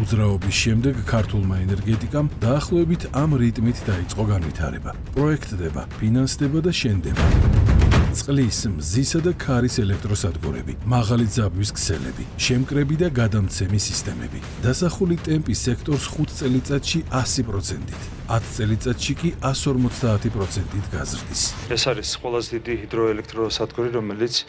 უძრაობის შემდეგ ქართულმა ენერგეტიკამ დაახლოებით ამ რიტმით დაიწყო განვითარება. პროექტდება, ფინანსდება და შენდება. წყლის, მზისა და ქარის ელექტროსადგურები, მაღალი ძაბვის ქსელები, შემკრები და გადამცემი სისტემები. დასახული ტემპი სექტორს 5 წელიწადში 100%-ით, 10 წელიწადში კი 150%-ით გაზრდის. ეს არის ყველაზე დიდი ჰიდროელექტროსადგური, რომელიც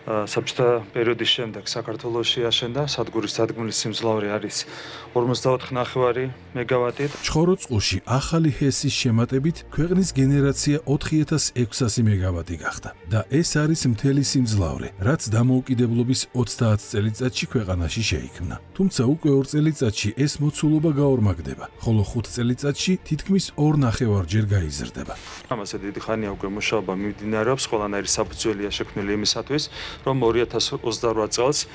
საბჭოთა პერიოდის შემდეგ საქართველოში აშენდა. სადგურის სადგმლის სიმძლავრე არის 44.5 მეგავატი. ჩხოროწყუში ახალი ჰესის შემატებით ქვეყნის გენერაცია 4600 მეგავატი გახდა და ეს არის მთელი სიმძლავრე, რაც დამოუკიდებლობის 30 წელიწადში ქვეყანაში შეიქმნა. თუმცა უკვე 2 წელიწადში ეს მოცულობა გაორმაგდება, ხოლო 5 წელიწადში თითქმის 2.5-ჯერ გაიზრდება. ამაზე დიდი ხანია უკვე მუშაობა მიმდინარეობს, ყველანაირი საფუძველია შექმნილი იმისათვის, რომ 2028 წელს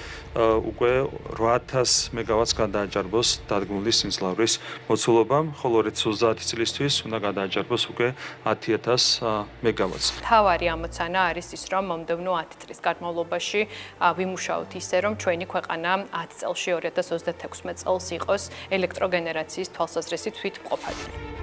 უკვე 8000 მეგავატს გადააჭარბოს დადგმული სიმძლავრის მოცულობამ, ხოლო 2030 წლისთვის უნდა გადააჭარბოს უკვე 10000 მეგავატს. თავარი ამოცანა არის ის, რომ მომდევნო 10 წლის განმავლობაში ვიმუშაოთ ისე, რომ ჩვენი ქვეყანა 10 წელში 2036 წელს იყოს ელექტროგენერაციის თვალსაზრისით თვითმყოფადი.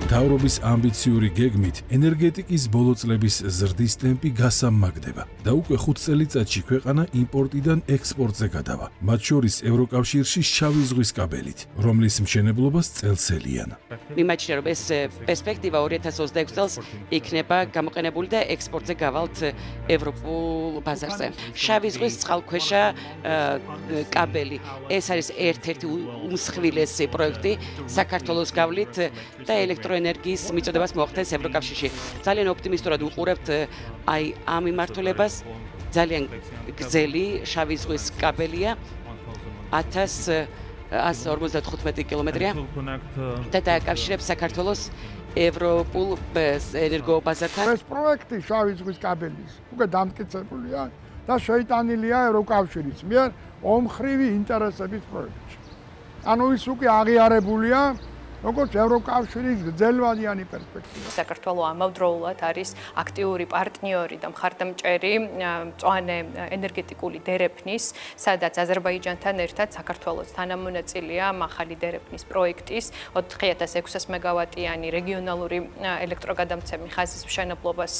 მთავრობის ამბიციური გეგმით ენერგეტიკის ბოლო წლების ზრდის ტემპი გასამაგდება და უკვე 5 წელიწადში ქვეყანა იმპორტიდან ექსპორტზე გადავა, მათ შორის ევროკავშირში შავი ზღვის კაბელით, რომლის მშენებლობას წელსელიან. მიმაჩნია, რომ ეს პერსპექტივა 2026 წელს იქნება გამოყენებული და ექსპორტზე გავალთ ევროპულ ბაზარზე. შავი ზღვის წყალქვეშა კაბელი, ეს არის ერთ-ერთი უმსხვილესი პროექტი საქართველოს გავლით და ელექტროენერგიის მიწოდებას მოახდენს ევროკავშირში. ძალიან ოპტიმისტურად ვუყურებთ აი ამ მიმართულებას. ძალიან გრძელი შავი ზღვის კაბელია 1155 კილომეტრია და დააკავშირებს საქართველოს ევროპულ ენერგობაზართან. ეს პროექტი შავი ზღვის კაბელის უკვე დამტკიცებულია და შეიტანილია ევროკავშირის მიერ ომხრივი ინტერესების პროექტში. ანუ ის უკვე აღიარებულია როგორც ევროკავშირის გრძელვადიანი პერსპექტივა. საქართველო ამავდროულად არის აქტიური პარტნიორი და მხარდამჭერი მწვანე ენერგეტიკული დერეფნის, სადაც აზერბაიჯანთან ერთად საქართველოს თანამონაწილეა ახალი დერეფნის პროექტის 4600 მეგავატიანი რეგიონალური ელექტროგადამცემი ხაზის მშენებლობას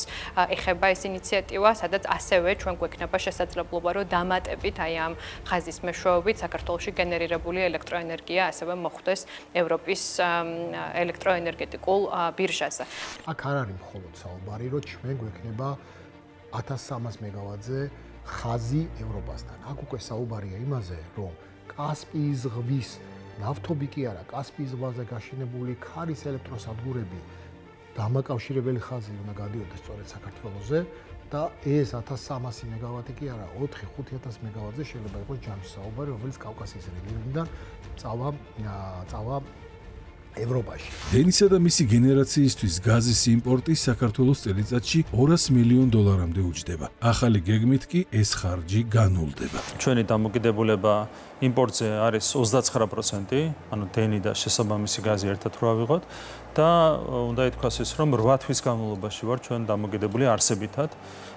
ეხება ეს ინიციატივა, სადაც ასევე ჩვენ გვექნება შესაძლებლობა, რომ დამატებით აი ამ ხაზის მეშვეობით საქართველოში გენერირებული ელექტროენერგია ასევე მოხვდეს ევროპის ელექტროენერგეტიკულ ბირჟაზე. აქ არ არის მხოლოდ საუბარი, რომ ჩვენ გვექნება 1300 მეგავატზე ხაზი ევროპასთან. აქ უკვე საუბარია იმაზე, რომ კასპიის ზღვის ნავთობი კი არა, კასპიის ზღვაზე გაშენებული ქარის ელექტროსადგურები დამაკავშირებელი ხაზი უნდა გადიოდეს სწორედ საქართველოზე და ეს 1300 მეგავატი კი არა, 4-5000 მეგავატზე შეიძლება იყოს ჯამში საუბარი, რომელიც კავკასიის რეგიონიდან წავა ევროპაში. დენისა და მისი გენერაციისთვის გაზის იმპორტი საქართველოს წელიწადში $200 მილიონ-მდე უჯდება. ახალი გეგმით კი ეს ხარჯი განულდება. ჩვენი დამოკიდებულება იმპორტზე არის 29%, ანუ დენი და შესაბამისი გაზი ერთად რო ავიღოთ და უნდა ითქვას ის, რომ 8 თვის განმავლობაში ვარ ჩვენ დამოკიდებული არსებითად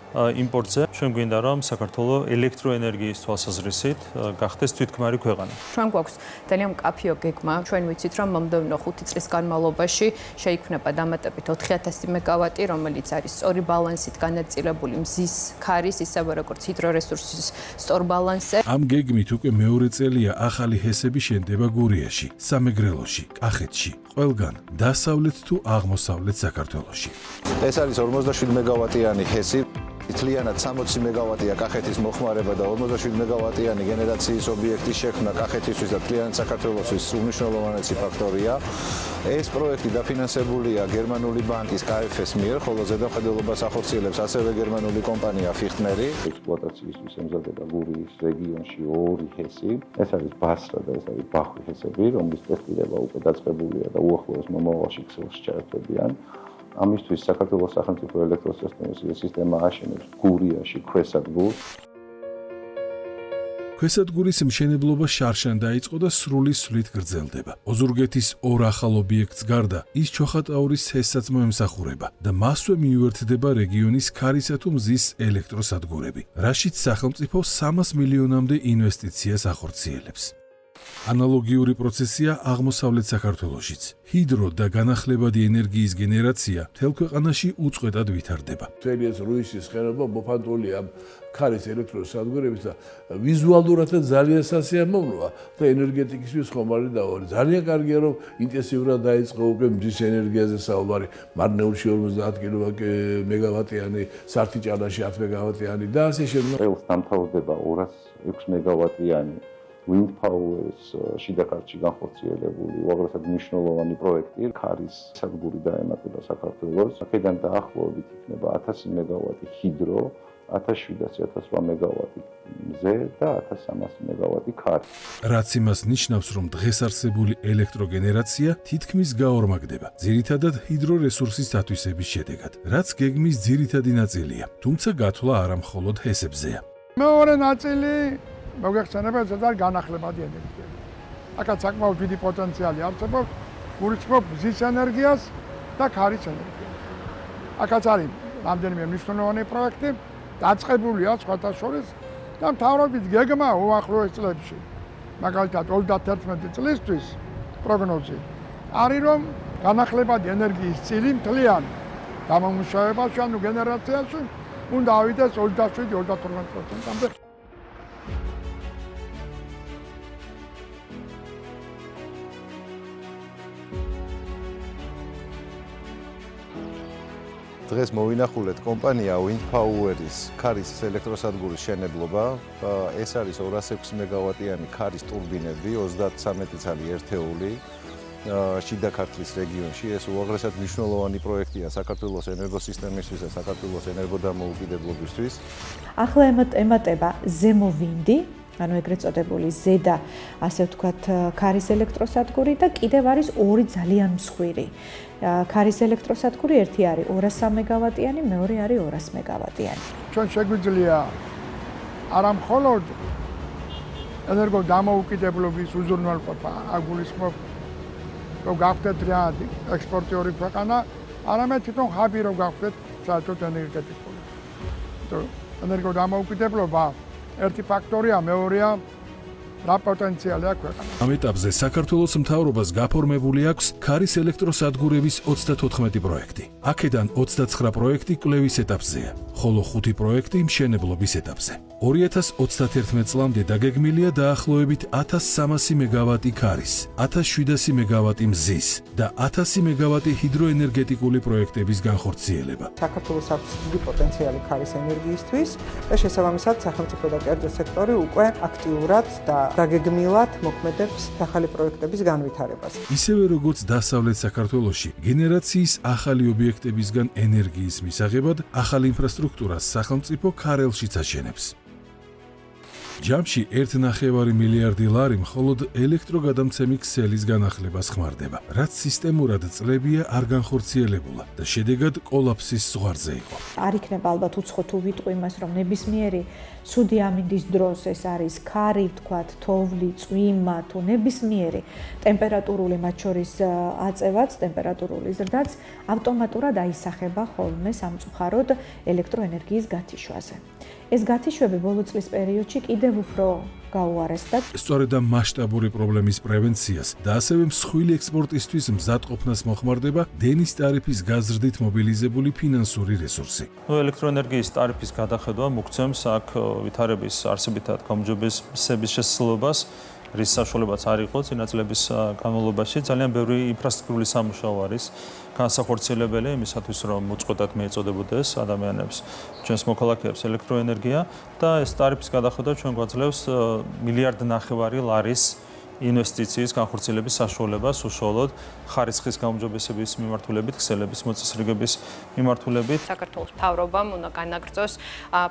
იმპორტზე. ჩვენ გვინდა რომ საქართველოს ელექტროენერგიის თვალსაზრისით გახდეს თვითქმარი ქვეყანა. ჩვენ გვაქვს ძალიან მკაფიო გეგმა. ჩვენ ვიცით, რომ მომდევნო 5 წლის განმავლობაში შეიქმნება დამატებით 4000 მეგავატი, რომელიც არის სწორი ბალანსით განაწილებული მზის, ქარის, ისევე როგორც ჰიდრორესურსის სწორ ბალანსზე. ამ გეგმით უკვე მეორე წელია ახალი ჰესები შენდება გურიაში, სამეგრელოში, კახეთში, ყველგან, დასავლეთ თუ აღმოსავლეთ საქართველოში. ეს არის 47 მეგავატიანი ჰესი. ითლიანად 60 მეგავატია კახეთის მოხმარება და 47 მეგავატიანი გენერაციის ობიექტის შექმნა კახეთისთვის და მთლიანად საქართველოსთვის უმნიშვნელოვანესი ფაქტორია. ეს პროექტი დაფინანსებულია გერმანული ბანკის KfW-ს მიერ, ხოლო ზედამხედველობას ახორციელებს ასევე გერმანული კომპანია Fichtner-ი. ექსპლუატაციისთვის ემზადება გურიის რეგიონში 2 ჰესი. ეს არის ბასრა და ეს არის ბახვი ჰესები, რომლის ტესტირება უკვე დაწყებულია და უახლოეს მომავალში ქსელს ჩაერთვებიან. ამისთვის საქართველოს სახელმწიფო ელექტროსისტემა აშენებს გურიაში ქვესადგურს. ქვესადგურის მშენებლობა შარშან დაიწყო და სრული სვლით გრძელდება. ოზურგეთის ორ ახალ ობიექტს გარდა ის ჩოხატაურის ცესაც მოემსახურება და მასვე მიუერთდება რეგიონის ქარისა თუ მზის ელექტროსადგურები, რაშიც სახელმწიფო 300 მილიონამდე ინვესტიციას ახორციელებს. ანალოგიური პროცესია აღმოსავლეთ საქართველოშიც. ჰიდრო და განახლებადი ენერგიის გენერაცია მთელ ქვეყანაში უწყვეტად ვითარდება. მთელი ეს რუისის ხერხება მოფანტული ამ ქარის ელექტროსადგურების და ვიზუალურადაც ძალიან სასიამოვნოა და ენერგეტიკისთვის ხომ არის დავარი. ძალიან კარგია რომ ინტენსიურად დაიწყო უკვე მზის ენერგიაზე საუბარი. მარნეულში 50 მეგავატიანი, სართიჭანაში 10 მეგავატიანი და ასე შემდეგ. წელს დამთავრდება 206 მეგავატიანი wind power-ის შიდაქართში განხორციელებული უაღრესად მნიშვნელოვანი პროექტი ქარის სადგური დაემატება საქართველოს. აქედან დაახლოებით იქნება 1000 მეგავატი ჰიდრო, 1700-1800 მეგავატი მზე და 1300 მეგავატი ქარი. რაც იმას ნიშნავს, რომ დღეს არსებული ელექტროგენერაცია თითქმის გაორმაგდება, ძირითადად ჰიდრორესურსის ათვისების შედეგად, რაც გეგმის ძირითადი ნაწილია, თუმცა გათვლა არა მხოლოდ ჰესებზეა. მეორე ნაწილი მოგეხსენება ზედარ განახლებადი ენერგია. აქაც საკმაოდ დიდი პოტენციალი არსებობს, გულისხმობ მზის ენერგიას და ქარის ენერგიას. აქაც არის რამდენიმე მნიშვნელოვანი პროექტი, დაწყებულია სხვათა შორის და მთავრობის გეგმა უახლოეს წლებში. მაგალითად 31 წლისთვის პროგნოზი არის რომ განახლებადი ენერგიის წილი მთლიან გამომუშავებაში ანუ გენერაციაში უნდა ავიდეს 27-28%-მდე. დღეს მოვინახულეთ კომპანია Wind Power-ის ქარის ელექტროსადგურის შენებლობა. ეს არის 206 მეგავატიანი ქარის ტურბინები, 33 ცალი ერთეული შიდა ქართლის რეგიონში. ეს უაღრესად მნიშვნელოვანი პროექტია საქართველოს ენერგოსისტემისთვის და საქართველოს ენერგოდამოუკიდებლობისთვის. ახლა ემატება ზემო ვინდი, ანუ ეგრეთ წოდებული ზედა, ასე ვთქვათ, ქარის ელექტროსადგური და კიდევ არის ორი ძალიან მსხვილი. ქარის ელექტროსადგური ერთი არის 203 მეგავატიანი, მეორე არის 200 მეგავატიანი. ჩვენ შეგვიძლია არა მხოლოდ ენერგოდამოუკიდებლობის უზრუნველყოფა აგულისხმობ რომ გავხდეთ რეალი ექსპორტიორი ქვეყანა, არამედ თვითონ ხაბი რომ გავხდეთ საერთოდ ენერგეტიკული. ენერგოდამოუკიდებლობა ერთი ფაქტორია, მეორეა რა პოტენციალი აქვს ქვეყანას. ამ ეტაპზე საქართველოს მთავრობას გაფორმებული აქვს ქარის ელექტროსადგურების 34 პროექტი. აქედან 29 პროექტი კვლევის ეტაპზეა, ხოლო 5 პროექტი მშენებლობის ეტაპზე. 2031 წლამდე დაგეგმილია დაახლოებით 1300 მეგავატი ქარის, 1700 მეგავატი მზის და 1000 მეგავატი ჰიდროენერგეტიკული პროექტების განხორციელება. საქართველოს აქვს დიდი პოტენციალი ქარის ენერგიისთვის და შესაბამისად სახელმწიფო და კერძო სექტორი უკვე აქტიურად და დაგეგმილად მოქმედებს ახალი პროექტების განვითარებას. ისევე როგორც დასავლეთ საქართველოში, გენერაციის ახალი ობიექტებისგან ენერგიის მისაღებად ახალ ინფრასტრუქტურას სახელმწიფო ქარელშიც აშენებს. ჯამში 1,9 მილიარდი ლარი მხოლოდ ელექტროგადამცემი ქსელის განახლებას ხმარდება, რაც სისტემურად წლებია არ განხორციელებულა და შედეგად კოლაფსის ზღვარზე იყო. არ იქნება ალბათ უცხო თუ ვიტყვი იმას, რომ ნებისმიერი ცუდი ამინდის დროს ეს არის ქარი, ვთქვათ, თოვლი, წვიმა თუ ნებისმიერი ტემპერატურული მათ შორის აწევაც, ტემპერატურული ზრდაც ავტომატურად აისახება ხოლმე სამწუხაროდ ელექტროენერგიის გათიშვაზე. ეს გათიშვები ბოლო წლის პერიოდში კიდევ უფრო გაუარესდა. სწორედ ამ მასშტაბური პრობლემის პრევენციას და ასევე მსხვილი ექსპორტისთვის მზადყოფნას მოხმარდება დენის ტარიფის გაზრდით მობილიზებული ფინანსური რესურსი. ელექტროენერგიის ტარიფის გადახედვა მოგცემს აქ ვითარების არსებითად გაუმჯობესების შესაძლებლობას, რის საშუალებაც არ იყო წინა წლების განმავლობაში. ძალიან ბევრი ინფრასტრუქტურული სამუშაო არის განსახორციელებელი იმისათვის, რომ უწყვეტად მიეწოდებოდეს ადამიანებს, ჩვენს მოქალაქეებს ელექტროენერგია და ეს ტარიფის გადახედვა ჩვენ გვაძლევს 1,5 მილიარდი ლარის ინვესტიციის განხორციელების საშუალებას უშუალოდ ხარისხის გაუმჯობესების მიმართულებით, ქსელების მოწესრიგების მიმართულებით. საქართველოს მთავრობამ უნდა განაგრძოს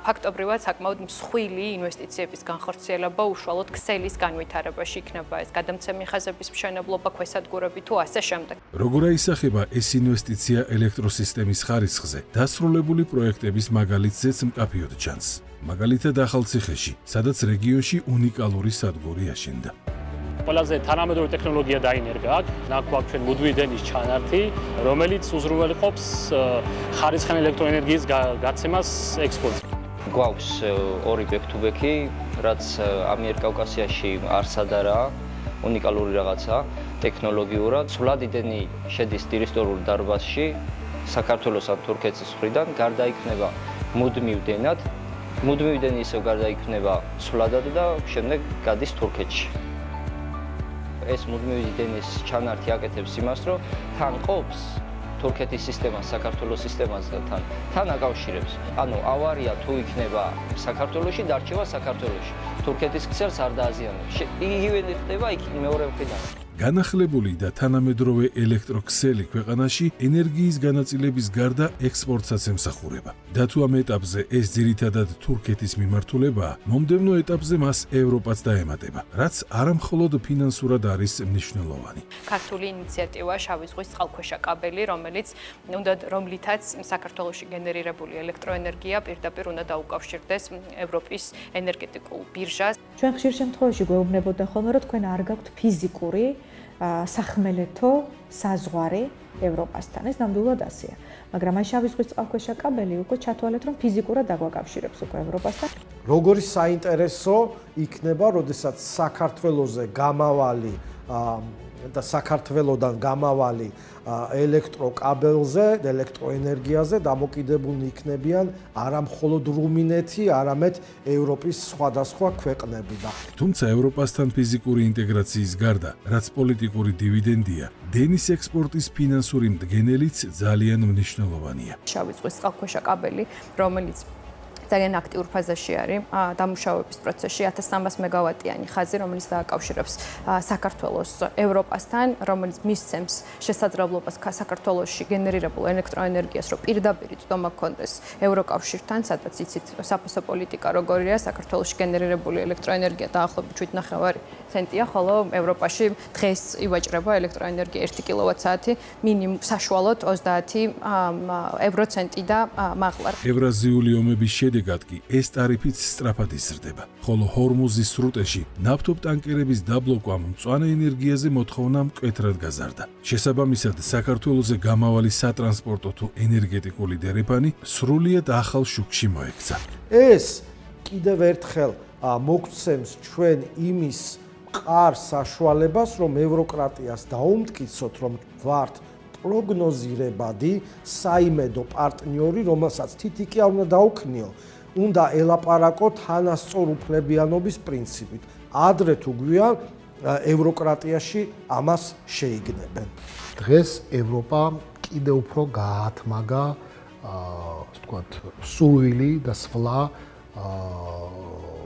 ფაქტობრივად საკმაოდ მსხვილი ინვესტიციების განხორციელება უშუალოდ ქსელის განვითარებაში, იქნება ეს გადამცემი ხაზების მშენებლობა, ქვესადგურები თუ ასე შემდეგ. როგორ აისახება ეს ინვესტიცია ელექტროსისტემის ხარისხზე, დასრულებული პროექტების მაგალითზეც მკაფიოდ ჩანს. მაგალითად ახალციხეში, სადაც რეგიონში უნიკალური სადგური აშენდა. ყველაზე თანამედროვე ტექნოლოგია დაინერგა აქ, ნაგვაქვს ჩვენ მუდმივი დენის ჩანართი, რომელიც უზრუნველყოფს ხარისხიანი ელექტროენერგიის გაცემას ექსპორტს. გვაქვს ორი back-to-back-ი, რაც ამიერკავკასიაში არსად არაა, უნიკალური რაღაცა, ტექნოლოგიურად. სვლადი დენი შედის ტურისტულ დარბაზში, საქართველოს ან თურქეთის მხრიდან გარდაიქმნება მუდმივ დენად. მუდმივი დენი ისევ გარდაიქმნება სვლადად და შემდეგ გადის თურქეთში. ეს მუდმივი დენის ჩანართი აკეთებს იმას, რომ თან ყოფს თურქეთის სისტემას საქართველოს სისტემასთან თან აკავშირებს. ანუ ავარია თუ იქნება საქართველოში, დარჩება საქართველოში. თურქეთის ქსელს არ დააზიანებს. იგივე ხდება იქ მეორე მხრიდან. განახლებული და თანამედროვე ელექტროქსელი ქვეყანაში ენერგიის განაწილების გარდა ექსპორტსაც ემსახურება. და თუ ამ ეტაპზე ეს ძირითადად თურქეთის მიმართულებაა, მომდევნო ეტაპზე მას ევროპაც დაემატება, რაც არამხოლოდ ფინანსურად არის მნიშვნელოვანი. ქართული ინიციატივა შავი ზღვის წყალქვეშა კაბელი, რომლითაც საქართველოში გენერირებული ელექტროენერგია პირდაპირ უნდა დაუკავშირდეს ევროპის ენერგეტიკულ ბირჟას. ჩვენ ხშირ შემთხვევაში გვეუბნებოდა ხოლმე, რომ თქვენ არ გაქვთ ფიზიკური სახმელეთო საზღვარი ევროპასთან. ეს ნამდვილად ასეა. მაგრამ აი შავი ზღვის წყალქვეშა კაბელი უკვე ჩათვალეთ, რომ ფიზიკურად დაგვაკავშირებს უკვე ევროპასთან. როგორი საინტერესო იქნება, როდესაც საქართველოზე გამავალი და საქართველოდან გამავალი ელექტროკაბელზე, ელექტროენერგიაზე დამოკიდებულნი იქნებიან არა მხოლოდ რუმინეთი, არამედ ევროპის სხვადასხვა ქვეყნები. თუმცა ევროპასთან ფიზიკური ინტეგრაციის გარდა, რაც პოლიტიკური დივიდენდია, დენის ექსპორტის ფინანსური მდგენელიც ძალიან მნიშვნელოვანია. შავი ზღვის წყალქვეშა კაბელი, რომელიც ძალიან აქტიურ ფაზაში არის დამუშავების პროცესში 1300 მეგავატიანი ხაზი, რომელიც დააკავშირებს საქართველოს ევროპასთან, რომელიც მისცემს შესაძლებლობას საქართველოში გენერირებულ ელექტროენერგიას, რომ პირდაპირ წვდომა გქონდეს ევროკავშირთან, სადაც იცით საფოსო პოლიტიკა როგორია, საქართველოში გენერირებული ელექტროენერგია დაახლოებით 7.5 ცენტია, ხოლო ევროპაში დღეს ივაჭრება ელექტროენერგია 1 კილოვატ-საათი მინიმუმ საშუალოდ 30 ევროცენტი და მაღლა. ევრაზიული ომების შედეგად კი ეს ტარიფიც სწრაფად იზრდება, ხოლო ჰორმუზის სრუტეში ნავთობტანკერების დაბლოკვამ მწვანე ენერგიაზე მოთხოვნა მკვეთრად გაზარდა. შესაბამისად, საქართველოზე გამავალი სატრანსპორტო თუ ენერგეტიკული დერეფანი სრულიად ახალ შუქში მოექცა. ეს კიდევ ერთხელ მოგცემს ჩვენ იმის მყარ საშუალებას, რომ ევროკრატიას დაუმტკიცოთ, რომ ვართ პროგნოზირებადი საიმედო პარტნიორი, რომელსაც თითიკი არ უნდა დაუქნიო, უნდა ელაპარაკო თანასწორ უფლებიანობის პრინციპით. ადრე თუ გვიან ევროკრატიაში ამას შეიგნებენ. დღეს ევროპა კიდევ უფრო გაათმაგა, ასე ვთქვათ, სურვილი და სვლა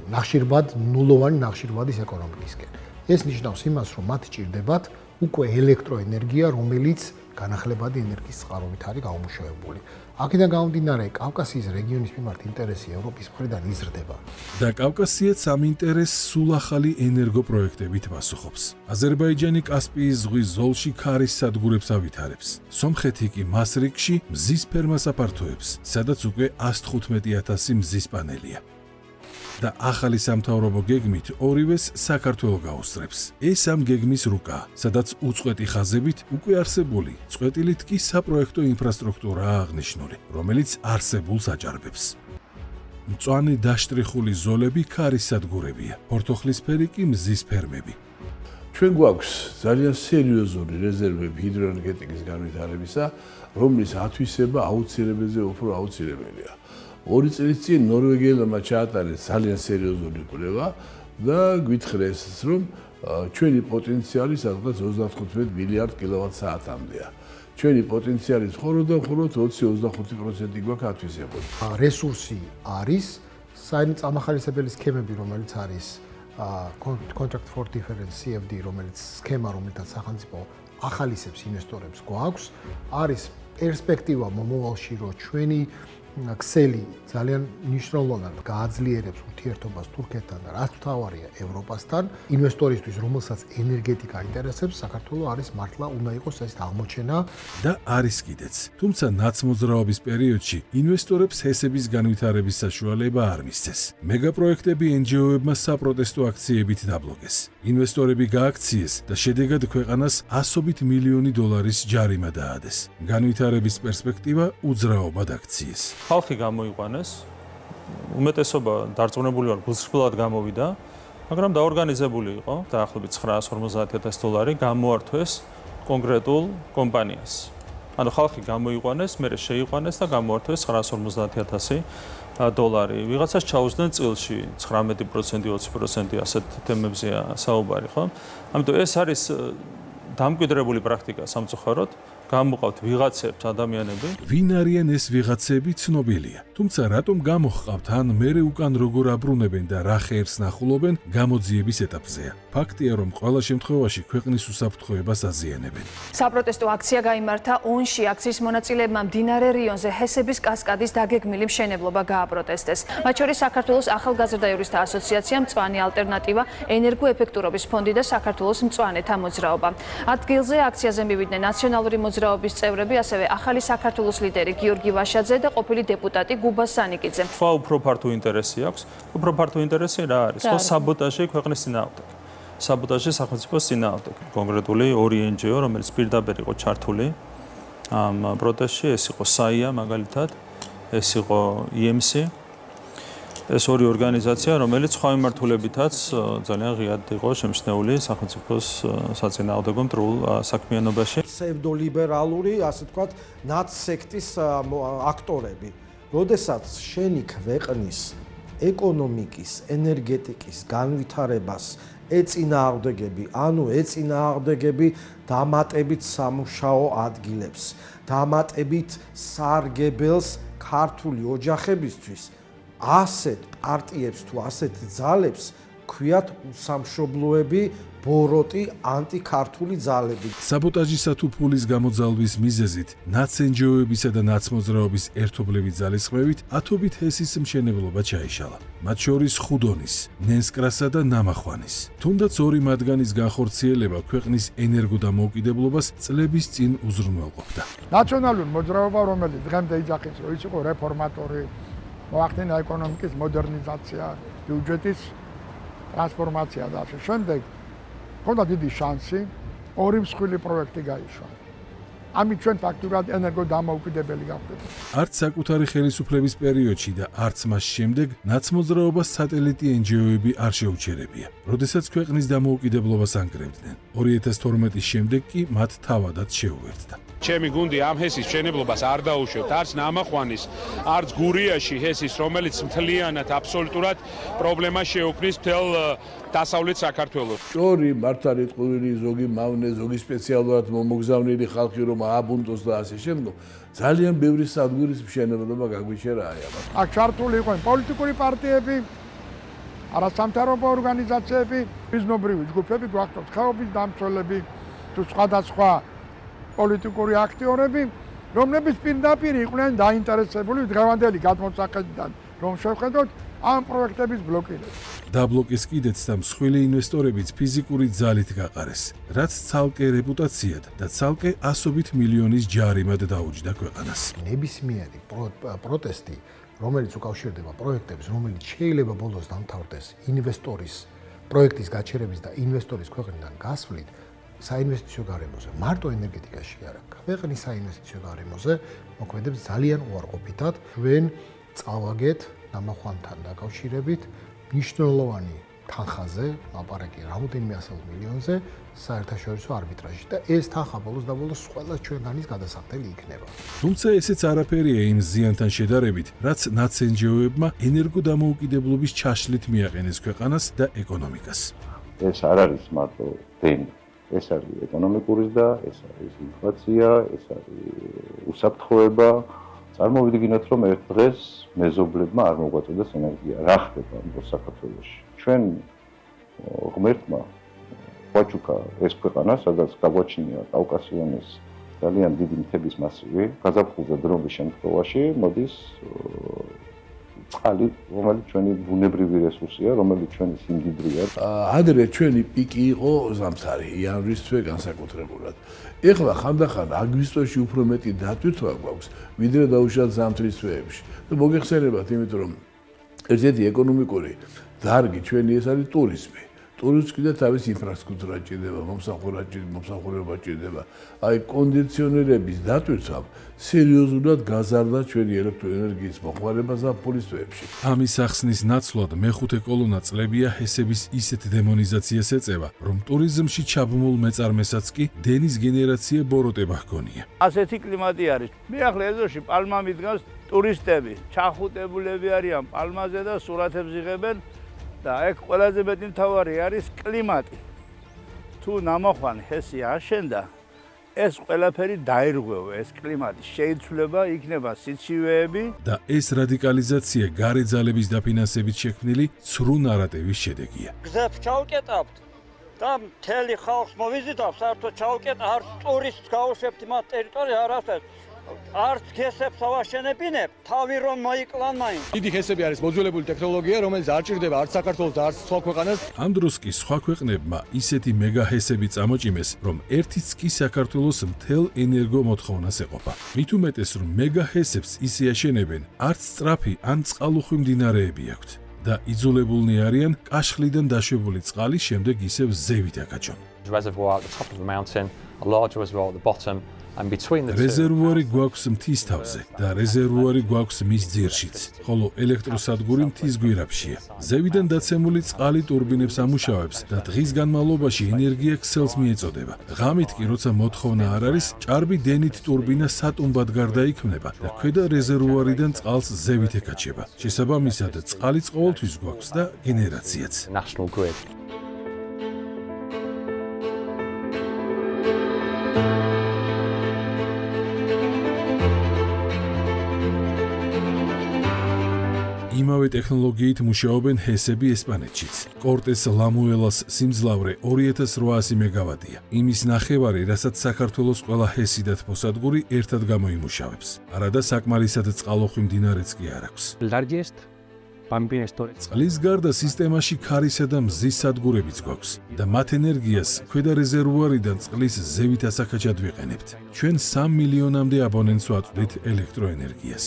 ნახშირბად ნულოვანი ნახშირბადის ეკონომიკისკენ. ეს ნიშნავს იმას, რომ მათ ჭირდებათ უკვე ელექტროენერგია, რომელიც განახლებადი ენერგიის წყაროებით არის გაუმუშავებული. აქედან გამომდინარე, კავკასიის რეგიონის მიმართ ინტერესი ევროპის მხრიდან იზრდება. და კავკასიაც ამ ინტერესს სულ ახალი ენერგოპროექტებით პასუხობს. აზერბაიჯანი კასპიის ზღვის ზოლში ქარის სადგურებს ავითარებს. სომხეთი კი მას რიგში მზის ფერმას აფართოებს, სადაც უკვე 115,000 მზის პანელია. და ახალი სამთავრობო გეგმით ორივეს საქართველო გაუსწრებს. ეს ამ გეგმის რუკა, სადაც უწყვეტი ხაზებით უკვე არსებული, წყვეტილით კი საპროექტო ინფრასტრუქტურაა აღნიშნული, რომელიც არსებულს აჭარბებს. მწვანე დაშტრიხული ზოლები ქარის სადგურებია, ფორთოხლისფერი კი მზის ფერმები. ჩვენ გვაქვს ძალიან სერიოზული რეზერვები ჰიდროენერგეტიკის განვითარებისა, რომლის ათვისება აუცილებელზე უფრო აუცილებელია. 2 წლის წინ ნორვეგიელებმა ჩაატარეს ძალიან სერიოზული კვლევა და გვითხრეს, რომ ჩვენი პოტენციალი სადღაც 35 მილიარდ კილოვატ-საათამდეა. ჩვენი პოტენციალი მხოლოდ 20-25% გვაქვს ათვისებული. რესურსი არის, საერთო წამახალისებელი სქემები, რომელიც არის contract for difference CFD, რომელიც სქემა, რომელთაც სახელმწიფო ახალისებს ინვესტორებს გვაქვს, არის პერსპექტივა მომავალში, რომ ჩვენი ქსელი ძალიან მნიშვნელოვნად გააძლიერებს ურთიერთობას თურქეთთან და რაც მთავარია ევროპასთან, ინვესტორისთვის, რომელსაც ენერგეტიკა აინტერესებს, საქართველოს არის მართლა უნდა იყოს ეს აღმოჩენა და არის კიდეც. თუმცა ნაცმოძრაობის პერიოდში ინვესტორებს ჰესების განვითარების საშუალება არ მისცეს. მეგაპროექტები NGO-ებმა საპროტესტო აქციებით დაბლოკეს. ინვესტორები გააქციეს და შედეგად ქვეყანას $100 მილიონი ჯარიმა დაადეს. განვითარების პერსპექტივა უძრაობად აქციეს. ხალხი გამოიყვანეს, უმეტესობა დარწმუნებული ვარ, გულწრფელად გამოვიდა, მაგრამ დაორგანიზებული იყო, დაახლოებით $950,000 გამოართვეს კონკრეტულ კომპანიას. ანუ ხალხი გამოიყვანეს, მერე შეიყვანეს და გამოართვეს $950,000. ვიღაცას ჩაუზდნენ წილში 19%, 20% ასეთ თემებზეა საუბარი, ხო? ამიტომ ეს არის დამკვიდრებული პრაქტიკა სამწუხაროდ. გამოყავთ ვიღაცებს ადამიანები. ვინ არიან ეს ვიღაცები ცნობილია. თუმცა რატომ გამოჰყავთ ან მერე უკან როგორ აბრუნებენ და რა ხერს ნახულობენ გამოძიების ეტაპზეა. ფაქტია, რომ ყველა შემთხვევაში ქვეყნის უსაფრთხოებას აზიანებენ. საპროტესტო აქცია გაიმართა ონში. აქციის მონაწილეებმა მდინარე რიონზე ჰესების კასკადის დაგეგმილი მშენებლობა გააპროტესტეს. მათ შორის საქართველოს ახალგაზრდა იურისტთა ასოციაცია, მწვანე ალტერნატივა, ენერგოეფექტურობის ფონდი და საქართველოს მწვანეთა მოძრაობა. ადგილზე აქციაზე მივიდნენ ნაციონალური მოძრაობის წევრები, ასევე ახალი საქართველოს ლიდერი გიორგი ვაშაძე და ყოფილი დეპუტატი გუბა სანიკიძე. სხვა უფრო ფართო ინტერესი აქვს. უფრო ფართო ინტერესი რა არის? ხო, საბოტაჟი ქვეყნის წინააღმდეგ. საბოტაჟი სახელმწიფოს წინააღმდეგ. კონკრეტული ორი NGO, რომელიც პირდაპირ იყო ჩართული ამ პროტესტში, ეს იყო SAIA მაგალითად, ეს იყო EMC. ეს ორი ორგანიზაცია, რომელიც სხვა მიმართულებითაც ძალიან ღიად იყო შემჩნეული სახელმწიფოს საწინააღმდეგო მტრულ საქმიანობაში. ფსევდოლიბერალური, ასე ვთქვათ, ნაცსექტის აქტორები. როდესაც შენი ქვეყნის ეკონომიკის, ენერგეტიკის განვითარებას ეწინააღმდეგები, ანუ ეწინააღმდეგები დამატებით სამუშაო ადგილებს, დამატებით სარგებელს ქართული ოჯახებისთვის, ასეთ პარტიებს თუ ასეთ ძალებს ქვიათ უსამშობლოები, ბოროტი, ანტიქართული ძალები. საბოტაჟისა თუ ფულის გამოძალვის მიზეზით, ნაცენჯოებისა და ნაცმოძრაობის ერთობლივი ძალისხმევით ათობით ჰესის მშენებლობა ჩაიშალა. მათ შორის ხუდონის, ნენსკრასა და ნამახვანის. თუნდაც ორი მათგანის განხორციელება ქვეყნის ენერგოდამოუკიდებლობას წლების წინ უზრუნველყოფდა. ნაციონალური მოძრაობა, რომელიც დღემდე იძახის, რომ ის იყო რეფორმატორი, მოახდინა ეკონომიკის მოდერნიზაცია, ბიუჯეტის ტრანსფორმაცია და ასე შემდეგ. ჰქონდა დიდი შანსი, ორი მსხვილი პროექტი გაიშვა. ამით ჩვენ ფაქტურად ენერგოდამოუკიდებელი გავხდით. არც საკუთარი ხელისუფლების პერიოდში და არც მას შემდეგ ნაცმოძრაობას სატელიტი NGO-ები არ შეუჩერებია. როდესაც ქვეყნის დამოუკიდებლობას ანგრევდნენ. 2012-ის შემდეგ კი მათ თავადაც შეუერთდა. ჩემი გუნდი ამ ჰესის მშენებლობას არ დაუშვებთ არც ნამახვანის, არც გურიაში ჰესის, რომელიც მთლიანად აბსოლუტურად პრობლემას შეუქმნის მთელ დასავლეთ საქართველოს. სწორი მართალიტყუილი ზოგი მავნე, ზოგი სპეციალურად მომოგზავნილი ხალხი რომ ააბუნტოს და ასე შემდგომ, ძალიან ბევრი სადგურის მშენებლობა გაგვიჩერა აი ამას. აქ ჩართული იყვნენ პოლიტიკური პარტიები, არასამთავრობო ორგანიზაციები, ბიზნობრივი ჯგუფები, გვახდათ ხეობის დამცველები თუ სხვადასხვა პოლიტიკური აქტიორები, რომლებიც პირდაპირ იყვნენ დაინტერესებული დღევანდელი გადმოსახედიდან, რომ შევხედოთ ამ პროექტების ბლოკირებას. დაბლოკეს კიდეც და მსხვილი ინვესტორებიც ფიზიკური ძალით გაყარეს, რაც ცალკე რეპუტაციად და ცალკე $100 მილიონის ჯარიმად დაუჯდა ქვეყანას. ნებისმიერი პროტესტი, რომელიც უკავშირდება პროექტებს, რომელიც შეიძლება ბოლოს დამთავრდეს ინვესტორის პროექტის გაჩერების და ინვესტორის ქვეყნიდან გასვლით, საინვესტიციო გარემოზე, მარტო ენერგეტიკაში არა, ქვეყნის საინვესტიციო გარემოზე მოქმედებს ძალიან უარყოფითად. ჩვენ წავაგეთ ნამახვანთან დაკავშირებით მნიშვნელოვანი თანხაზე, ლაპარაკი რამოდენიმე 100 მილიონზე საერთაშორისო არბიტრაჟში და ეს თანხა ბოლოს და ბოლოს ყველა ჩვენგანის გადასახდელი იქნება. თუმცა ესეც არაფერია იმ ზიანთან შედარებით, რაც ნაცენჯოებმა ენერგოდამოუკიდებლობის ჩაშლით მიაყენეს ქვეყანას და ეკონომიკას. ეს არ არის მარტო დენი. ეს არის ეკონომიკური და ეს არის ინფლაცია, ეს არის უსაფრთხოება. წარმოვიდგინოთ, რომ ერთ დღეს მეზობლებმა არ მოგვაწოდოს ენერგია. რა ხდება ამ საქართველოში? ჩვენ ღმერთმა ვაჩუკა ეს ქვეყანა, სადაც გაგვაჩნია კავკასიონის ძალიან დიდი მთების მასივი, გაზაფხულზე დროების შემთხვევაში მოდის წყალი, რომელიც ჩვენი ბუნებრივი რესურსია, რომელიც ჩვენი სიმდიდრეა. ადრე ჩვენი პიკი იყო ზამთარი, იანვრის თვე განსაკუთრებულად. ეხლა ხანდახან აგვისტოში უფრო მეტი დატვირთვა გვაქვს, ვიდრე დაუშვათ ზამთრის თვეებში. და მოგეხსენებათ, იმიტომ რომ ერთ-ერთი ეკონომიკური დარგი ჩვენი ეს არის ტურიზმი. ტურიზმს კიდე თავის ინფრასტრუქტურა ჭირდება, მომსახურება ჭირდება. აი კონდიციონერების დატვირთვამ სერიოზულად გაზარდა ჩვენი ელექტროენერგიის მოხმარება ზაფხულის თვეებში. ამის ახსნის ნაცვლად მეხუთე კოლონა წლებია ჰესების ისეთ დემონიზაციას ეწევა, რომ ტურიზმში ჩაბმულ მეწარმესაც კი დენის გენერაცია ბოროტება ჰქონია. ასეთი კლიმატი არის. მე ახლა ეზოში პალმა მიდგას, ტურისტები ჩახუტებულები არიან პალმაზე და სურათებს იღებენ. და ეგ ყველაზე მეტი მთავარი არის კლიმატი. თუ ნამახვანი ჰესი აშენდა, ეს ყველაფერი დაირღვევა, ეს კლიმატი შეიცვლება, იქნება სიცივეები და ეს რადიკალიზაცია გარე ძალების დაფინანსებით შექმნილი ცრუ ნარატივის შედეგია. გზებს ჩავკეტავთ და მთელი ხალხს მოვიზიტავ, საერთოდ ჩავკეტ არც ტურისტს გავუშვებთ მათ ტერიტორია არასდროს. არც გესებს ავაშენებინებ, თავი რომ მოიკლან მაინც. დიდი ჰესები არის მოძველებული ტექნოლოგია, რომელიც არ ჭირდება არც საქართველოს და არც სხვა ქვეყანას. ამ დროს კი სხვა ქვეყნებმა ისეთი მეგა ჰესები წამოჭიმეს, რომ ერთიც კი საქართველოს მთელ ენერგო მოთხოვნას ეყოფა. მით უმეტეს, რომ მეგა ჰესებს ისე აშენებენ, არც სწრაფი ან წყალუხვი მდინარეები აქვთ და იძულებულნი არიან კაშხლიდან დაშვებული წყალი შემდეგ ისევ ზევით აკაჩონ. Reservoir at the top of the mountain, a large reservoir at the bottom. რეზერვუარი გვაქვს მთის თავზე და რეზერვუარი გვაქვს მის ძირშიც, ხოლო ელექტროსადგური მთის გვირაბშია. ზევიდან დაცემული წყალი ტურბინებს ამუშავებს და დღის განმავლობაში ენერგია ქსელს მიეწოდება. ღამით კი, როცა მოთხოვნა არ არის, ჭარბი დენით ტურბინა სატუმბად გარდაიქმნება და ქვედა რეზერვუარიდან წყალს ზევით ეკაჩება. შესაბამისად, წყალიც ყოველთვის გვაქვს და გენერაციაც. იმავე ტექნოლოგიით მუშაობენ ჰესები ესპანეთშიც. კორტეს ლამუელას სიმძლავრე 2800 მეგავატია. იმის ნახევარი, რასაც საქართველოს ყველა ჰესი და თბოსადგური ერთად გამოიმუშავებს. არადა საკმარისად წყალუხვი მდინარეც კი არ აქვს. წყლის გარდა სისტემაში ქარისა და მზის სადგურებიც გვაქვს და მათ ენერგიას ქვედა რეზერვუარიდან წყლის ზევით ასაკაჩად ვიყენებთ. ჩვენ 3 მილიონამდე აბონენტს ვაწვდით ელექტროენერგიას.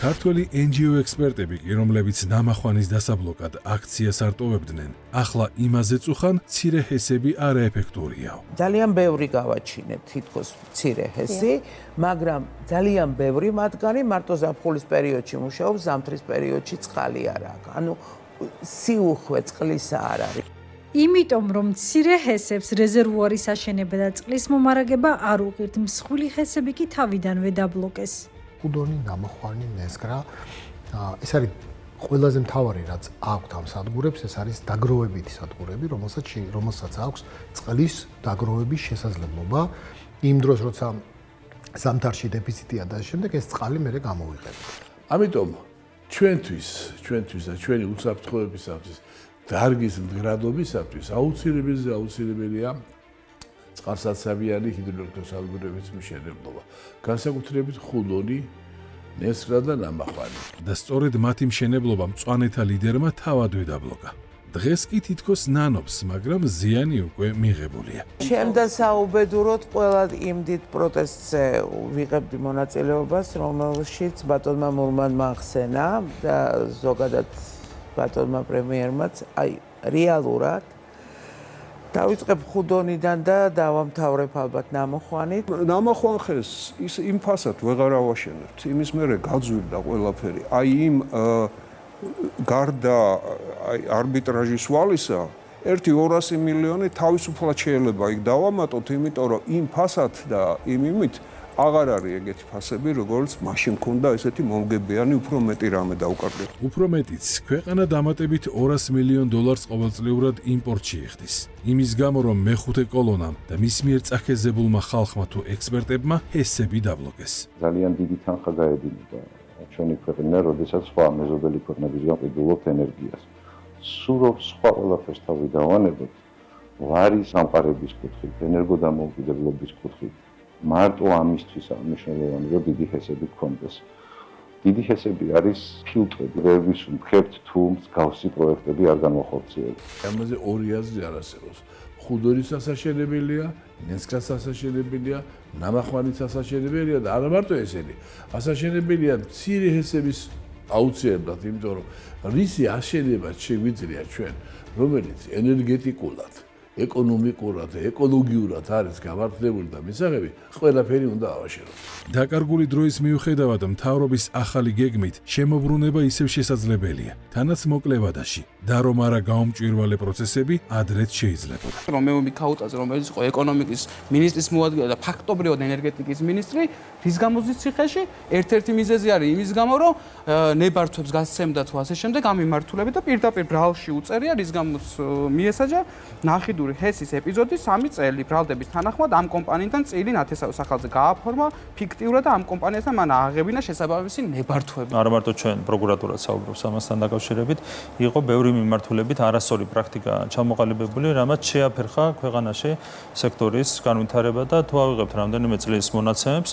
ქართველი NGO ექსპერტები, რომლებიც ნამახვანის დასაბლოკად აქციას არტოვებდნენ, ახლა იმაზე წუხან, მცირე ჰესები არაეფექტურიაო. ძალიან ბევრი გავაჩინეთ თითქოს მცირე ჰესი, მაგრამ ძალიან ბევრი მათგანი მარტო ზაფხულის პერიოდში მუშაობს, ზამთრის პერიოდში წყალი არ აქვს. ანუ სიუხვე წყლისა არ არის. იმიტომ რომ მცირე ჰესებს რეზერვუარის აშენება და წყლის მომარაგება არ უღირთ, მსხვილი ჰესები კი თავიდანვე დაბლოკეს. ხუდონი, ნამახვანი, ნესგრა, ეს არის ყველაზე მთავარი, რაც აქვთ ამ სადგურებს, ეს არის დაგროვებითი სადგურები, რომელსაც აქვს წყლის დაგროვების შესაძლებლობა. იმ დროს, როცა ზამთარში დეფიციტია და შემდეგ ეს წყალი მერე გამოვიყენებთ. ამიტომ ჩვენთვის და ჩვენი უსაფრთხოებისათვის, დარგის მდგრადობისათვის აუცილებელია წყალსაცავიანი ჰიდროელექტროსადგურების მშენებლობა. განსაკუთრებით ხუდონი, ნესგრა და ნამახვანი. და სწორედ მათი მშენებლობა მწვანეთა ლიდერმა თავადვე დაბლოკა. დღეს კი თითქოს ნანობს, მაგრამ ზიანი უკვე მიღებულია. შემდა საუბედუროდ ყველა იმ დიდ პროტესტზე ვიღებდი მონაწილეობას, რომელშიც ბატონმა მურმანმა ახსენა და ზოგადად ბატონმა პრემიერმაც, აი რეალურად დავიწყებ ხუდონიდან და დავამთავრებ ალბათ ნამახვანით. ნამახვან ხეს ის იმ ფასად ვეღარ ავაშენებთ. იმის მერე გაძვირდა ყველაფერი. აი იმ გარდა არბიტრაჟის ვალისა 1-200 მილიონი თავისუფლად შეიძლება იქ დავამატოთ, იმიტომ რომ იმ ფასად და იმ იმით აღარ არის ეგეთი ფასები, როგორც მაშინ ქონდა ესეთი მომგებიანი უფრო მეტი რამე დაუკარგეთ. უფრო მეტიც, ქვეყანა დამატებით $200 მილიონ ყოველწლიურად იმპორტში იხდის. იმის გამო, რომ მეხუთე კოლონამ და მის მიერ წახეზებულმა ხალხმა თუ ექსპერტებმა ჰესები დაბლოკეს. ძალიან დიდი თანხა გაედინება ჩვენი ქვეყანა, როდესაც სხვა მეზობელი ქვეყნებისგან ყიდულობთ ენერგიას. სურობ სხვა ყველაფერს თავი დავანებოთ, ვარის სამყარების კუთხით, ენერგოდამოუკიდებლობის კუთხით, მარტო ამისთვის მნიშვნელოვანი, რომ დიდი ჰესები გქონდეს. დიდი ჰესები არის ფილტრები, რების მხებთ თუ მსგავსი პროექტები არ განვახორციელოთ. ამაზე ორი აზრი არ არსებობს. ხუდორის ასაშენებელია, ნესკას ასაშენებელია, ნამახვანის ასაშენებელია და არა მარტო ესენი. ასაშენებელია მცირე ჰესების აუცილებლად, იმიტომ რომ რისი აშენება შეგვიძლია ჩვენ, რომელიც ენერგეტიკულად, ეკონომიკურად და ეკოლოგიურად არის გამართლებული და მისაღები, ყველაფერი უნდა ავაშენოთ. დაკარგული დროის მიუხედავად მთავრობის ახალი გეგმით შემოbrunება ისევ შესაძლებელია, თანაც მოკლე ვადაში და რომ არა გაუმჭვირვალე პროცესები ადრეც შეიძლებოდა. რომეომი ქაუტაძე, რომელიც იყო ეკონომიკის მინისტრის მოადგილე და ფაქტობრივად ენერგეტიკის მინისტრი, რის გამოდის ციხეში, ერთ-ერთი მიზეზი არის იმის გამო, რომ ნებართვებს გასცემდა თუ ასე შემდეგ ამ მიმართულებით და პირდაპირ ბრალში უწერია, რის გამოც მიესაჯა ნახიდური ჰესის ეპიზოდი 3 წელი ბრალდების თანახმად ამ კომპანიიდან წილი ნათესავის სახელზე გააფორმა ფიქტიურად და ამ კომპანიასთან მან ააღებინა შესაბამისი ნებართვები. არა მარტო ჩვენ პროკურატურაც საუბრობს ამასთან დაკავშირებით, იყო ბევრი მიმართულებით არასწორი პრაქტიკა ჩამოყალიბებული, რამაც შეაფერხა ქვეყანაში სექტორის განვითარება და თუ ავიღებთ რამდენიმე წლის მონაცემებს,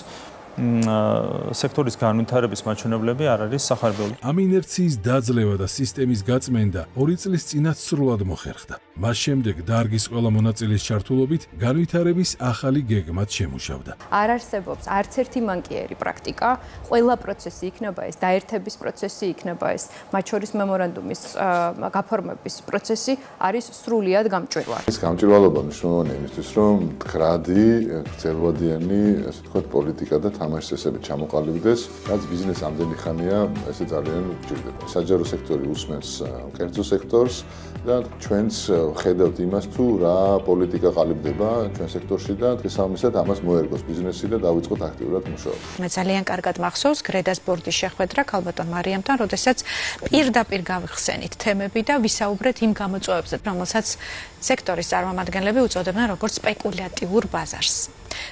სექტორის განვითარების მაჩვენებლები არ არის სახარბეული. ამ ინერციის დაძლევა და სისტემის გაწმენდა 2 წლის წინაც სრულად მოხერხდა. მას შემდეგ დარგის ყველა მონაწილის ჩართულობით განვითარების ახალი გეგმაც შემუშავდა. არ არსებობს არც ერთი მანკიერი პრაქტიკა, ყველა პროცესი იქნება ეს, დაერთების პროცესი იქნება ეს, მათ შორის მემორანდუმის გაფორმების პროცესი არის სრულიად გამჭვირვალე. ეს გამჭვირვალობა მნიშვნელოვანია იმისთვის, რომ მდგრადი, გრძელვადიანი, ასე ვთქვათ, პოლიტიკა და თამაშის წესები ჩამოყალიბდეს, რაც ბიზნესს ამდენი ხანია, ესე ძალიან გვჭირდება. საჯარო სექტორი უსმენს კერძო სექტორს და ჩვენც ხედავთ იმას, თუ რა პოლიტიკა ყალიბდება ჩვენ სექტორში და დღესდღეობით ამას მოერგოს ბიზნესი და დავიწყოთ აქტიურად მუშაობა. მე ძალიან კარგად მახსოვს გრედას ბორდის შეხვედრა ქალბატონ მარიამთან, როდესაც პირდაპირ გავიხსენით თემები და ვისაუბრეთ იმ გამოწვევებზე, რომელსაც სექტორის წარმომადგენლები უწოდებენ როგორც სპეკულატიურ ბაზარს.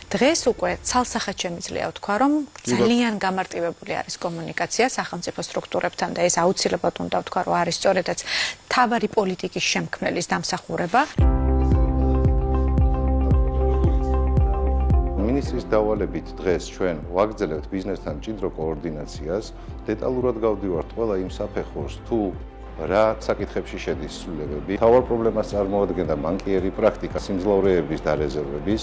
დღეს უკვე ცალსახად შემიძლია ვთქვა, რომ ძალიან გამარტივებული არის კომუნიკაცია სახელმწიფო სტრუქტურებთან და ეს აუცილებლად უნდა ვთქვა, რომ არის სწორედაც მთავარი პოლიტიკის შემქმნელის დამსახურება. მინისტრის დავალებით დღეს ჩვენ ვაგრძელებთ ბიზნესთან მჭიდრო კოორდინაციას, დეტალურად გავდივართ ყველა იმ საფეხურს, თუ რა საკითხებში შედის ცვლილებები. თავარ პრობლემას წარმოადგენდა ბანკიერი პრაქტიკა, სიმძლავრეების და რეზერვების.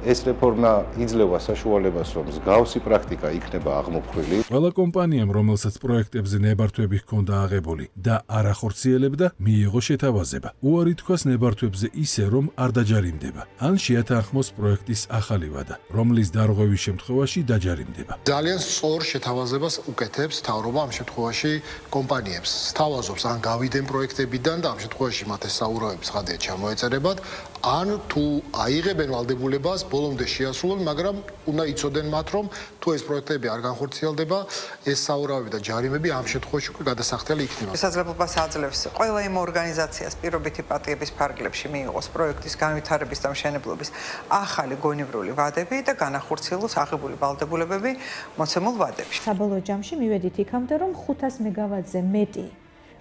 ეს რეფორმა იძლევა საშუალებას, რომ მსგავსი პრაქტიკა იქნება აღმოფხვილი. ყველა კომპანიამ, რომელსაც პროექტებზე ნებართვები ჰქონდა აღებული და არ ახორციელებდა, მიიღო შეთავაზება. უარი თქვას ნებართვებზე ისე, რომ არ დაჯარიმდება. ან შეათანხმოს პროექტის ახალი ვადა, რომლის დარღვევის შემთხვევაში დაჯარიმდება. ძალიან სწორ შეთავაზებას უკეთებს მთავრობა ამ შემთხვევაში კომპანიებს. სთავაზობს ან გავიდნენ პროექტებიდან და ამ შემთხვევაში მათ ეს საურავები ცხადია ჩამოეწერებათ, ან თუ აიღებენ ვალდებულებას ბოლომდე შეასრულონ, მაგრამ უნდა იცოდნენ მათ, რომ თუ ეს პროექტები არ განხორციელდება, ეს საურავები და ჯარიმები ამ შემთხვევაში უკვე გადასახდელი იქნება. შესაძლებლობას აძლევს ყველა იმ ორგანიზაციას პირობითი პატიების ფარგლებში მიიღოს პროექტის განვითარების და მშენებლობის ახალი გონივრული ვადები და განახორციელოს აღებული ვალდებულებები მოცემულ ვადებში. საბოლოო ჯამში მივედით იქამდე, რომ 500 მეგავატზე მეტი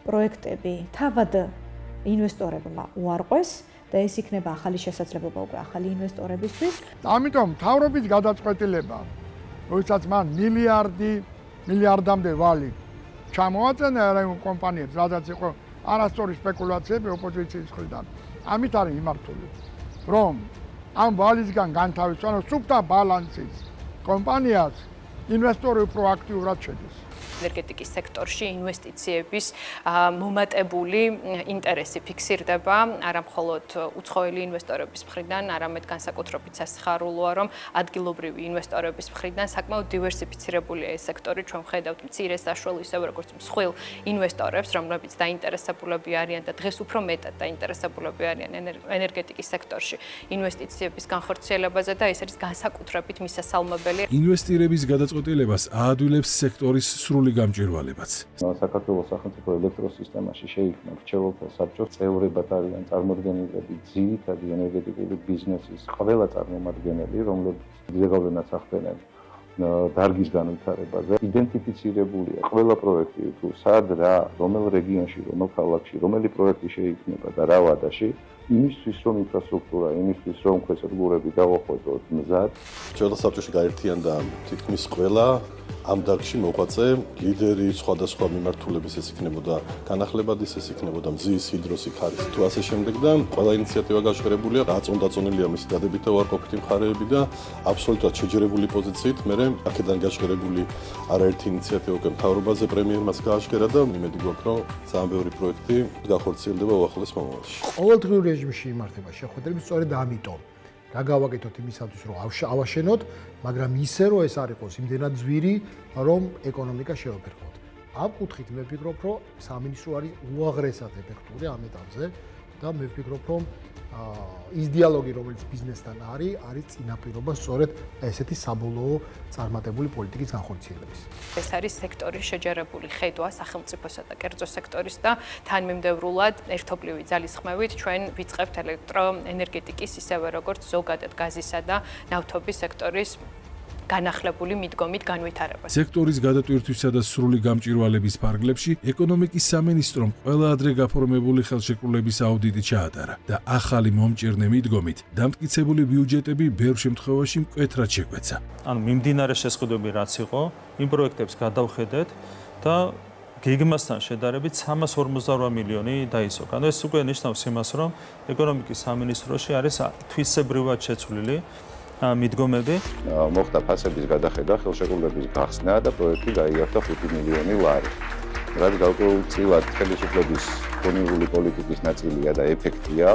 პროექტები თავად ინვესტორებმა უარყვეს და ეს იქნება ახალი შესაძლებლობა უკვე ახალი ინვესტორებისთვის. ამიტომ მთავრობის გადაწყვეტილება, როდესაც მან მილიარდამდე ვალი ჩამოაწენა ეროვნულ კომპანიებს, რადგან იყო არასწორი სპეკულაციები ოპოზიციის მხრიდან. ამით არის მიმართული, რომ ამ ვალისგან განთავისუფლება, სუფთა ბალანსის კომპანიას ინვესტორი უფრო აქტიურად შედის. ენერგეტიკის სექტორში ინვესტიციების მომატებული ინტერესი ფიქსირდება არა მხოლოდ უცხოელი ინვესტორების მხრიდან, არამედ განსაკუთრებით სასიხარულოა, რომ ადგილობრივი ინვესტორების მხრიდან საკმაოდ დივერსიფიცირებულია ეს სექტორი. ჩვენ ვხედავთ მცირე საშუალო ისევე როგორც მსხვილ ინვესტორებს, რომლებიც დაინტერესებულები არიან და დღეს უფრო მეტად დაინტერესებულები არიან ენერგეტიკის სექტორში ინვესტიციების განხორციელებაზე და ეს არის განსაკუთრებით მისასალმებელი. ინვესტირების გადაწყვეტილებას აადვილებს სექტორის სრული გამჭვირვალებაც. საქართველოს სახელმწიფო ელექტროსისტემაში შეიქმნა მრჩეველთა საბჭოს წევრებად არიან წარმოადგენლები ძირითადი ენერგეტიკული ბიზნესის ყველა წარმომადგენელი, რომლებიც დიდ გავლენას ახდენენ დარგის განვითარებაზე. იდენტიფიცირებულია ყველა პროექტი თუ სად რა, რომელ რეგიონში, რომელ ქალაქში, რომელი პროექტი შეიქმნება და რა ვადაში, იმისთვის რომ ინფრასტრუქტურა, იმისთვის რომ ქვესადგურები დავახვედროთ მზად. ჩვენს საბჭოში გაერთიანდა თითქმის ყველა ამ დარგში მოღვაწე ლიდერი სხვადასხვა მიმართულების ეს იქნებოდა განახლებადის, ეს იქნებოდა მზის, ჰიდროსი, ქარის თუ ასე შემდეგ და ყველა ინიციატივა გაშორებულია, დაწონდაწონილია მისი დადებითი უარყოფითი მხარეები და აბსოლუტურად შეჯერებული პოზიციით მე აქედან გაშორებული არაერთი ინიციატივა უკვე მთავრობაზე პრემიერმაც გააშკერა და იმედი გვაქვს რომ ძალიან ბევრი პროექტი გახორციელდება უახლოეს მომავალში. ყოველდღიურ რეჟიმში იმართება შეხვედრები სწორედ ამიტომ. რა გავაკეთოთ იმისათვის რომ ავაშენოთ, მაგრამ ისე რომ ეს არ იყოს იმდენად ძვირი, რომ ეკონომიკა შევაფერხოთ. ამ კუთხით მე ვფიქრობ, რომ სამინისტრო არის უაღრესად ეფექტური ამ ეტაპზე და მე ვფიქრობ, რომ ის დიალოგი, რომელიც ბიზნესთან არის წინაპირობა სწორედ ესეთი საბოლოო წარმატებული პოლიტიკის განხორციელების. ეს არის სექტორის შეჯერებული ხედვა სახელმწიფოსა და კერძო სექტორის და თანმიმდევრულად ერთობლივი ძალისხმევით ჩვენ ვიწყებთ ელექტროენერგეტიკის ისევე როგორც ზოგადად გაზისა და ნავთობის სექტორის განახლებული მიდგომით განვითარებას. სექტორის გადატვირთვისა და სრული გამჭვირვალების ფარგლებში ეკონომიკის სამინისტრომ ყველა ადრე გაფორმებული ხელშეკრულების აუდიტი ჩაატარა და ახალი მომჭირნე მიდგომით დამტკიცებული ბიუჯეტები ბევრ შემთხვევაში მკვეთრად შეგვეცა. ანუ მიმდინარე შესყიდვები რაც იყო, იმ პროექტებს გადავხედეთ და გეგმასთან შედარებით 358 მილიონი დაისო. ანუ ეს უკვე ნიშნავს იმას, რომ ეკონომიკის სამინისტროში არის თვისებრივად შეცვლილი მიდგომები. მოხდა ფასების გადახედა, ხელშეკრულების გახსნა და პროექტი გაიარდა 5 მილიონი ლარი. რაც გარკვეულწილად ხელისუფლების გონივრული პოლიტიკის ნაწილია და ეფექტია,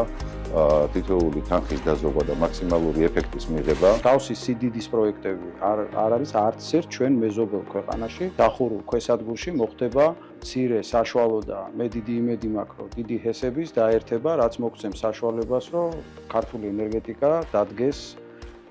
თითოეული თანხის დაზოგვა და მაქსიმალური ეფექტის მიღება. თავისი სიდიდის პროექტები არ არის არც ერთ ჩვენ მეზობელ ქვეყანაში. დახურულ ქვესადგურში მოხდება მცირე საშუალო და მე დიდი იმედი მაქვს, რომ დიდი ჰესების დაერთება, რაც მოგცემს საშუალებას, რომ ქართული ენერგეტიკა დადგეს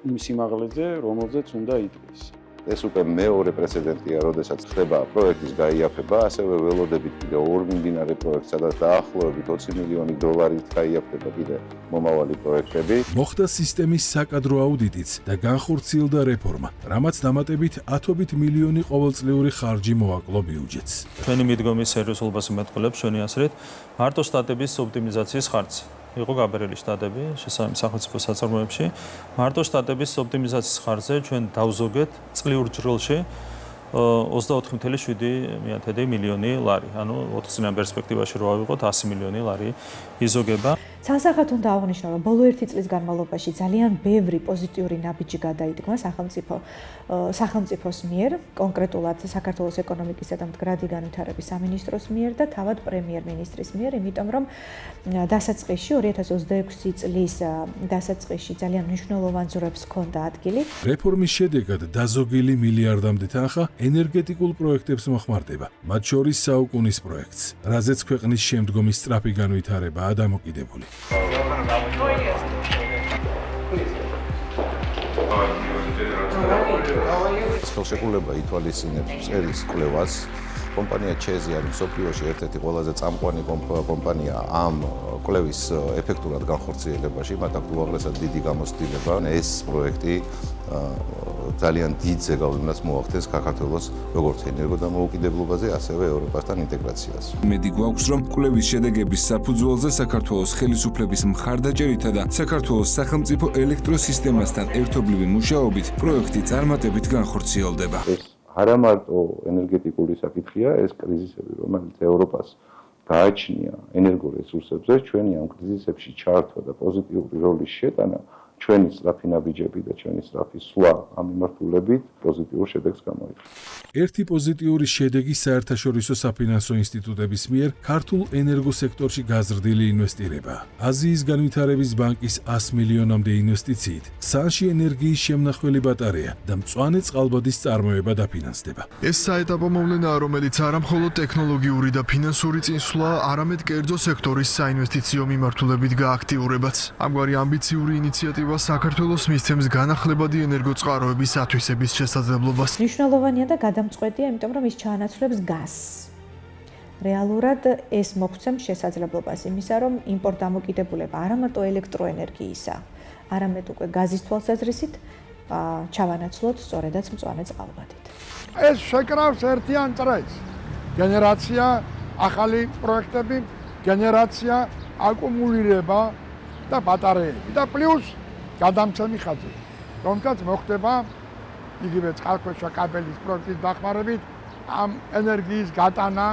იმ სიმაღლეზე, რომელზეც უნდა იდგეს. ეს უკვე მეორე პრეცედენტია, როდესაც ხდება პროექტის გაიაფება, ასევე ველოდებით კიდევ ორ მიმდინარე პროექტს, სადაც დაახლოებით 20 მილიონი დოლარით გაიაფება კიდევ მომავალი პროექტები. მოხდა სისტემის საკადრო აუდიტიც და განხორციელდა რეფორმა, რამაც დამატებით ათობით მილიონი ყოველწლიური ხარჯი მოაკლო ბიუჯეტს. ჩვენი მიდგომის სერიოზულობას მეტყველებს ჩვენი აზრით მარტო შტატების ოპტიმიზაციის ხარჯზე. იყო გაბერილი შტატები შესაბამის სახელმწიფო საწარმოებში. მარტო შტატების ოპტიმიზაციის ხარჯზე ჩვენ დავზოგეთ წლიურ ჯრილში 24.7 მილიონი ლარი. ანუ 4 წლიან პერსპექტივაში რო ავიღოთ 100 მილიონი ლარი იზოგება. სასახად უნდა აღნიშნო, რომ ბოლო 1 წლის განმავლობაში ძალიან ბევრი პოზიტიური ნაბიჯი გადაიდგმა სახელმწიფოს მიერ, კონკრეტულად საქართველოს ეკონომიკისა და მდგრადი განვითარების სამინისტროს მიერ და თავად პრემიერ-მინისტრის მიერ, იმიტომ რომ დასაწყისში 2026 წლის დასაწყისში ძალიან მნიშვნელოვან ზურებს ჰქონდა ადგილი. რეფორმის შედეგად დაზოგილი მილიარდამდე თანხა ენერგეტიკულ პროექტებს მოხმარდება, მათ შორის საუკუნის პროექტს, რაზეც ქვეყნის შემდგომი სწრაფი განვითარებაა დამოკიდებული. ხელშეკრულება ითვალისწინებს წერის კვლევას. კომპანია ჩეზი არის მსოფლიოში ერთ-ერთი ყველაზე წამყვანი კომპანია ამ კვლევის ეფექტურად განხორციელებაში, მათ აქვს უაღრესად დიდი გამოცდილება. ეს პროექტი ძალიან დიდ ზეგავლენას მოახდენს საქართველოს როგორც ენერგოდამოუკიდებლობაზე, ასევე ევროპასთან ინტეგრაციას. იმედი გვაქვს, რომ კვლევის შედეგების საფუძველზე საქართველოს ხელისუფლების მხარდაჭერითა და საქართველოს სახელმწიფო ელექტროსისტემასთან ერთობლივი მუშაობით პროექტი წარმატებით განხორციელდება. არა მარტო ენერგეტიკული საკითხია, ეს კრიზისები, რომელიც ევროპას გააჩნია ენერგორესურსებზე, ჩვენი ამ კრიზისებში ჩართვა და პოზიტიური როლის შეტანა ჩვენი სწრაფი ნაბიჯები და ჩვენი სწრაფი სვლა ამ მიმართულებით პოზიტიურ შედეგს გამოიწვევს. ერთი პოზიტიური შედეგი საერთაშორისო საფინანსო ინსტიტუტების მიერ ქართულ ენერგოსექტორში გაზრდილი ინვესტირება. აზიის განვითარების ბანკის 100 მილიონამდე ინვესტიციით სანში ენერგიის შემნახველი ბატარეა და მწვანე წყალბადის წარმოება დაფინანსდება. ეს საეტაპო მოვლენაა, რომელიც არა მხოლოდ ტექნოლოგიური და ფინანსური წინსვლა, არამედ კერძო სექტორის საინვესტიციო მიმართულებით გააქტიურებაც. ამგვარი ამბიციური ინიციატივა საქართველოს მისცემს განახლებადი ენერგოწყაროების ათვისების შესაძლებლობას. მნიშვნელოვანია და გადამწყვეტია, იმიტომ რომ ის ჩაანაცვლებს გაზს. რეალურად ეს მოგცემს შესაძლებლობას იმისა, რომ იმპორტ დამოკიდებულება არა მარტო ელექტროენერგიისა, არამედ უკვე გაზის თვალსაზრისით ჩავანაცვლოთ სწორედაც მწვანე წყალბადით. ეს შეკრავს ერთიან წრეს. გენერაცია, ახალი პროექტები, გენერაცია, აკუმულირება და ბატარეები და პლუს გადამცემი ხაზი. რომაც მოხდება იგივე წყალქვეშა კაბელის პროექტის დახმარებით ამ ენერგიის გატანა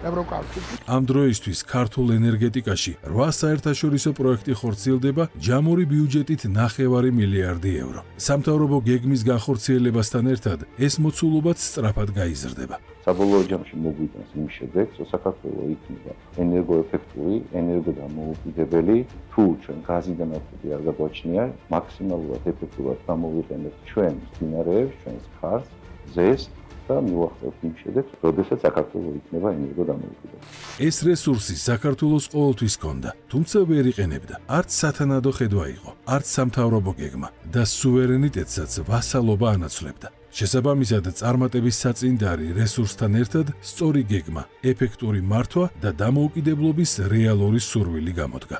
ევროკავშირში. ამ დროისთვის ქართულ ენერგეტიკაში 8 საერთაშორისო პროექტი ხორციელდება ჯამური ბიუჯეტით 9 მილიარდი ევრო. სამთავრობო გეგმის განხორციელებასთან ერთად ეს მოცულობაც სწრაფად გაიზრდება. საბოლოო ჯამში მოგვიტანს იმ შედეგს, რომ საქართველოს იქნება ენერგოეფექტური, ენერგოდამოუკიდებელი, თუ ჩვენ გაზი და ნავთობი არ გაგვაჩნია, მაქსიმალურად ეფექტურად გამოვიყენებთ ჩვენ მდინარეებს, ჩვენს ქარს, ზეს და მივახცევთ იმ შედეგს, როდესაც საქართველოს იქნება ენერგოდამოუკიდებელი. ეს რესურსი საქართველოს ყოველთვის ჰქონდა, თუმცა ვერ იყენებდა. არც სათანადო ხედვა იყო, არც სამთავრობო გეგმა და სუვერენიტეტსაც ვასალობა ანაცვლებდა. შესაბამისად, წარმატების საწინდარი რესურსთან ერთად სწორი გეგმა, ეფექტური მართვა და დამოუკიდებლობის რეალური სურვილი გამოდგა.